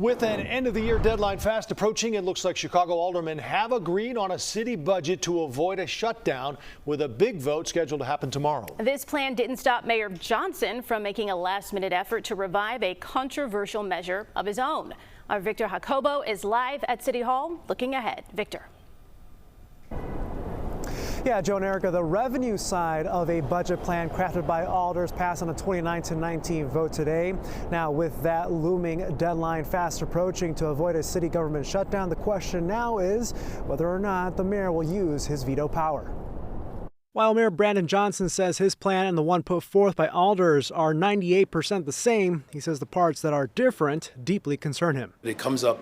With an end-of-the-year deadline fast approaching, it looks like Chicago aldermen have agreed on a city budget to avoid a shutdown, with a big vote scheduled to happen tomorrow. This plan didn't stop Mayor Johnson from making a last-minute effort to revive a controversial measure of his own. Our Victor Jacobo is live at City Hall, looking ahead. Victor. Yeah, Joe and Erica, the revenue side of a budget plan crafted by alders passed on a 29-19 vote today. Now, with that looming deadline fast approaching to avoid a city government shutdown, the question now is whether or not the mayor will use his veto power. While Mayor Brandon Johnson says his plan and the one put forth by alders are 98% the same, he says the parts that are different deeply concern him. It comes up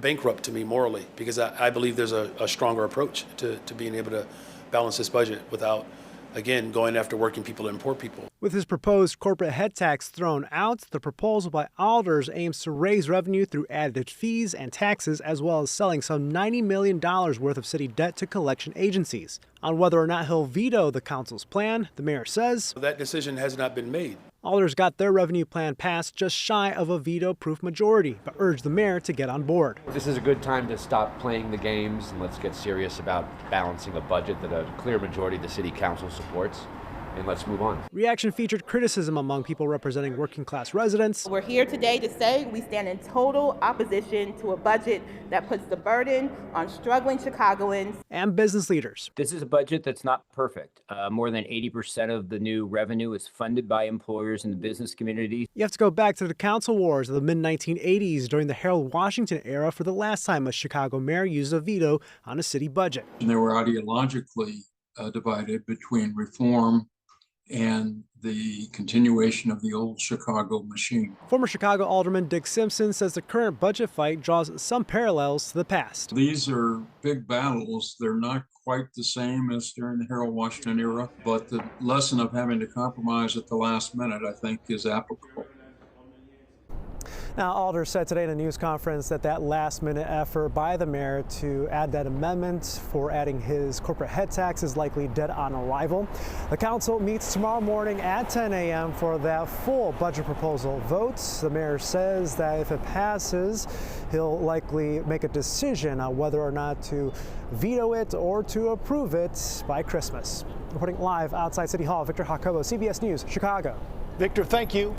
bankrupt to me morally, because I believe there's a stronger approach to being able to balance this budget without, again, going after working people and poor people. With his proposed corporate head tax thrown out, the proposal by alders aims to raise revenue through added fees and taxes, as well as selling some $90 million worth of city debt to collection agencies. On whether or not he'll veto the council's plan, the mayor says that decision has not been made. Alders got their revenue plan passed just shy of a veto-proof majority, but urged the mayor to get on board. This is a good time to stop playing the games and let's get serious about balancing a budget that a clear majority of the city council supports. And let's move on. Reaction featured criticism among people representing working-class residents. We're here today to say we stand in total opposition to a budget that puts the burden on struggling Chicagoans. And business leaders. This is a budget that's not perfect. More than 80% of the new revenue is funded by employers in the business community. You have to go back to the council wars of the mid-1980s during the Harold Washington era for the last time a Chicago mayor used a veto on a city budget. And they were ideologically divided between reform and the continuation of the old Chicago machine. Former Chicago Alderman Dick Simpson says the current budget fight draws some parallels to the past. These are big battles. They're not quite the same as during the Harold Washington era, but the lesson of having to compromise at the last minute, I think, is applicable. Now, alders said today in a news conference that last-minute effort by the mayor to add that amendment for adding his corporate head tax is likely dead on arrival. The council meets tomorrow morning at 10 a.m. for that full budget proposal vote. The mayor says that if it passes, he'll likely make a decision on whether or not to veto it or to approve it by Christmas. Reporting live outside City Hall, Victor Jacobo, CBS News, Chicago. Victor, thank you.